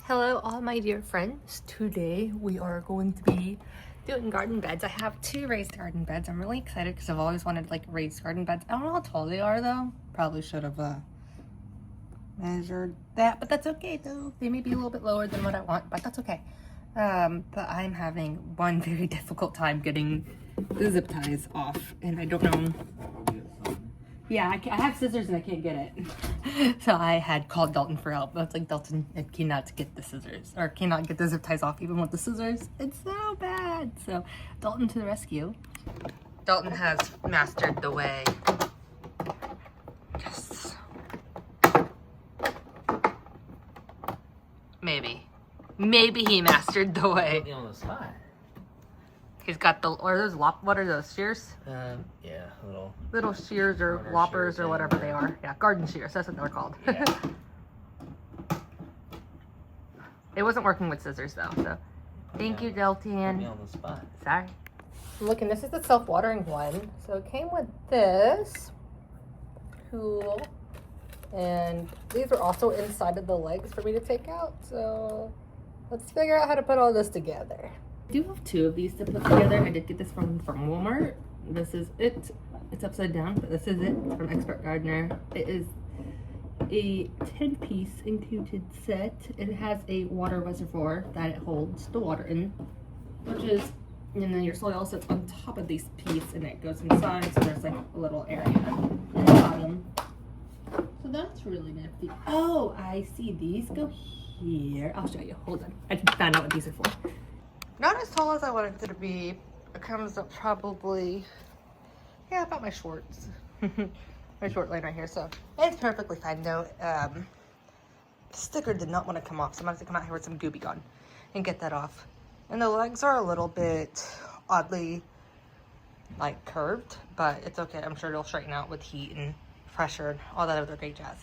Hello all my dear friends. Today we are going to be doing garden beds. I have two raised garden beds. I'm really excited because I've always wanted like raised garden beds. I don't know how tall they are though. Probably should have measured that, but that's okay though. They may be a little bit lower than what I want, but that's okay. But I'm having one very difficult time getting the zip ties off, and I don't know. Yeah, I have scissors and I can't get it. So I had called Dalton for help. I was like, Dalton, I cannot get the scissors, or cannot get the zip ties off even with the scissors. It's so bad. So Dalton to the rescue. Dalton has mastered the way. Yes. Maybe he mastered the way. On the side. He's got the, what are those, shears? Yeah, little shears or loppers or whatever they are. Yeah, garden shears, that's what they're called. Yeah. It wasn't working with scissors though, so thank you, Dalton. On the spot. Sorry. Look, and this is the self-watering one. So it came with this. Cool. And these are also inside of the legs for me to take out. So let's figure out how to put all this together. I do have two of these to put together. I did get this from Walmart. This is it. It's upside down, but this is it from Expert Gardener. It is a 10-piece included set. It has a water reservoir that it holds the water in, which is, and then your soil sits on top of these pieces and it goes inside, so there's like a little area at the bottom. So that's really nifty. Oh, I see. These go here. I'll show you. Hold on. I just found out what these are for. Not as tall as I wanted it to be. It comes up probably, yeah, about my shorts. My short line right here. So it's perfectly fine though. The sticker did not want to come off, so I'm going to have to come out here with some Goopy Gone and get that off. And the legs are a little bit oddly like curved, but it's okay. I'm sure it'll straighten out with heat and pressure and all that other great jazz.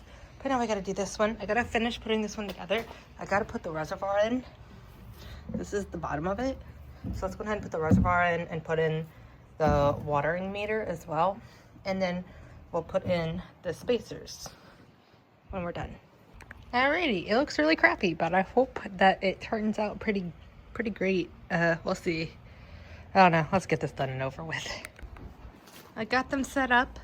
But now I got to do this one. I got to finish putting this one together. I got to put the reservoir in. This is the bottom of it. So let's go ahead and put the reservoir in and put in the watering meter as well. And then we'll put in the spacers when we're done. Alrighty, it looks really crappy, but I hope that it turns out pretty great. We'll see. I don't know. Let's get this done and over with. I got them set up.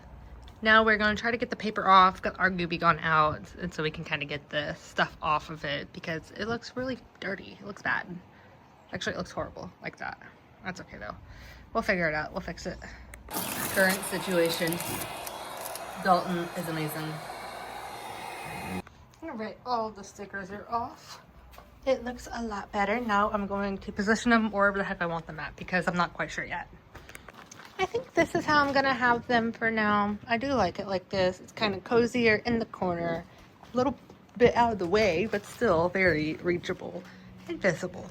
Now we're going to try to get the paper off, got our Goopy Gone out, and so we can kind of get the stuff off of it because it looks really dirty. It looks bad. Actually, it looks horrible like that. That's okay though. We'll figure it out. We'll fix it. Current situation. Dalton is amazing. Alright, all the stickers are off. It looks a lot better. Now I'm going to position them wherever the heck I want them at because I'm not quite sure yet. I think this is how I'm gonna have them for now. I do like it like this. It's kind of cozier in the corner. A little bit out of the way, but still very reachable and visible.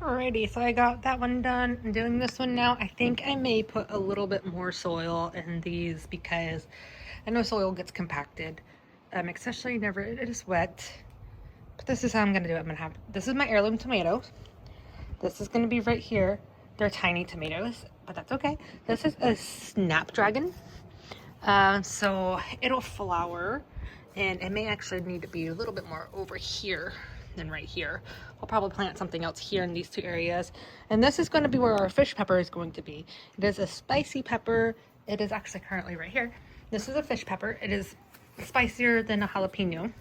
Alrighty, so I got that one done. I'm doing this one now. I think I may put a little bit more soil in these because I know soil gets compacted, especially whenever it is wet. But this is how I'm gonna do it. I'm gonna have, this is my heirloom tomatoes. This is gonna be right here. They're tiny tomatoes, but that's okay. This is a snapdragon. So it'll flower, and it may actually need to be a little bit more over here than right here. We'll probably plant something else here in these two areas. And this is going to be where our fish pepper is going to be. It is a spicy pepper. It is actually currently right here. This is a fish pepper. It is spicier than a jalapeno,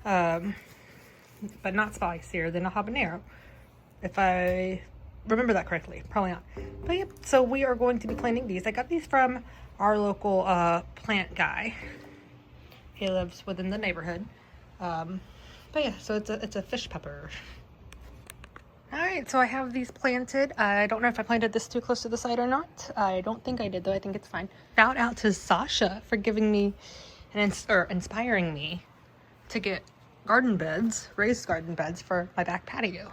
but not spicier than a habanero, if I remember that correctly. Probably not. But yeah, so we are going to be planting these. I got these from our local plant guy. He lives within the neighborhood. But yeah, so it's a fish pepper. Alright, so I have these planted. I don't know if I planted this too close to the side or not. I don't think I did though. I think it's fine. Shout out to Sasha for giving me or inspiring me to get garden beds, raised garden beds for my back patio.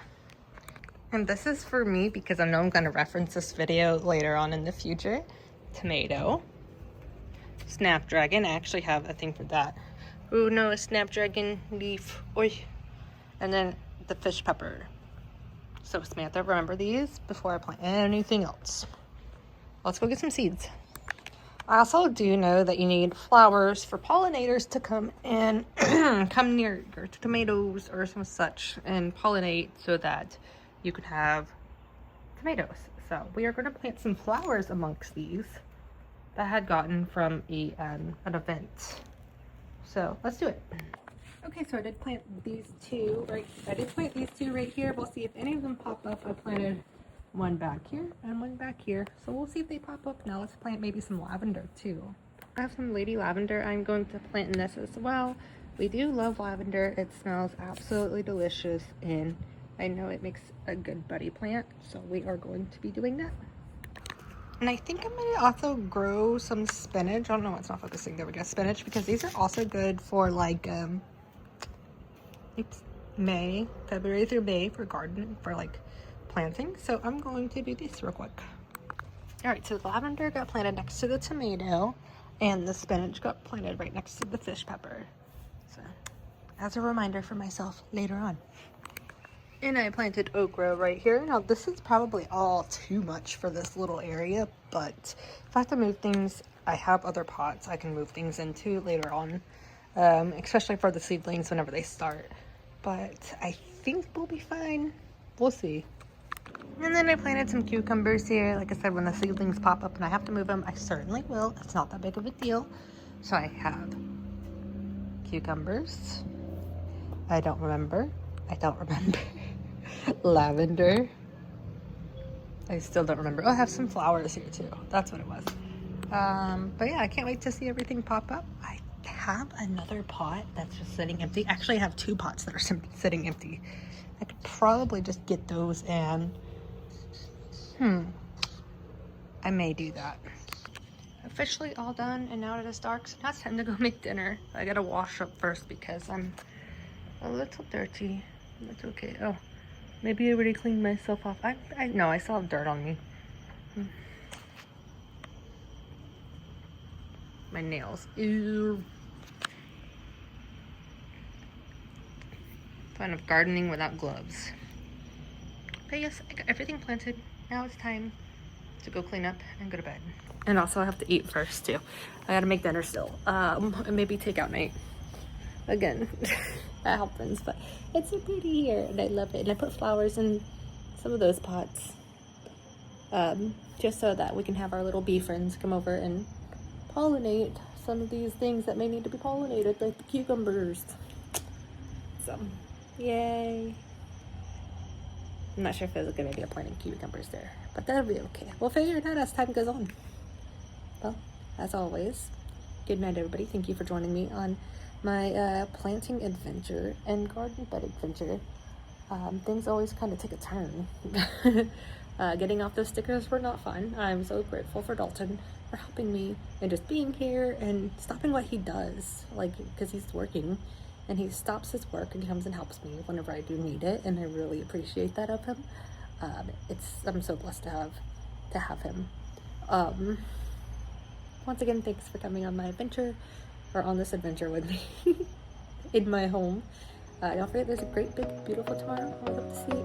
And this is for me because I know I'm going to reference this video later on in the future. Tomato. Snapdragon. I actually have a thing for that. Ooh, no, a snapdragon leaf. Oy. And then the fish pepper. So Samantha, remember these before I plant anything else. Let's go get some seeds. I also do know that you need flowers for pollinators to come and come near your tomatoes or some such and pollinate so that you can have tomatoes. So we are going to plant some flowers amongst these that I had gotten from an event. So let's do it. Okay, so I did plant these two right here. We'll see if any of them pop up. I planted one back here and one back here. So we'll see if they pop up. Now let's plant maybe some lavender too. I have some lady lavender I'm going to plant in this as well. We do love lavender. It smells absolutely delicious and I know it makes a good buddy plant. So we are going to be doing that. And I think I'm going to also grow some spinach. I don't know, it's not focusing. There we go, spinach, because these are also good for like February through May for garden, for like planting. So I'm going to do this real quick. All right, so the lavender got planted next to the tomato and the spinach got planted right next to the fish pepper. So as a reminder for myself later on. And I planted okra right here. Now this is probably all too much for this little area, but if I have to move things, I have other pots I can move things into later on, especially for the seedlings whenever they start. But I think we'll be fine. We'll see. And then I planted some cucumbers here. Like I said, when the seedlings pop up and I have to move them, I certainly will. It's not that big of a deal. So I have cucumbers. I don't remember. Lavender. I still don't remember. Oh, I have some flowers here too. That's what it was. But yeah, I can't wait to see everything pop up. I have another pot that's just sitting empty. Actually, I have two pots that are sitting empty. I could probably just get those and I may do that. Officially all done, and now it is dark, so now it's time to go make dinner. I gotta wash up first because I'm a little dirty. That's okay. Oh, maybe I already cleaned myself off. I know I still have dirt on me. My nails. Ew. Fun of gardening without gloves. But yes, I got everything planted. Now it's time to go clean up and go to bed. And also I have to eat first too. I gotta make dinner still. And maybe takeout night. Again, that happens, but it's so pretty here and I love it. And I put flowers in some of those pots. Just so that we can have our little bee friends come over and pollinate some of these things that may need to be pollinated, like the cucumbers. So, yay. I'm not sure if it's a good idea planting cucumbers there, but that'll be okay. We'll figure it out as time goes on. Well, as always, good night everybody. Thank you for joining me on my planting adventure and garden bed adventure. Things always kind of take a turn. Getting off those stickers were not fun. I'm so grateful for Dalton for helping me and just being here and stopping what he does, like, because he's working and he stops his work and comes and helps me whenever I do need it, and I really appreciate that of him. I'm so blessed to have him. Once again, thanks for coming on my adventure, or on this adventure with me in my home. Don't forget, there's a great big beautiful tomorrow. I hope to see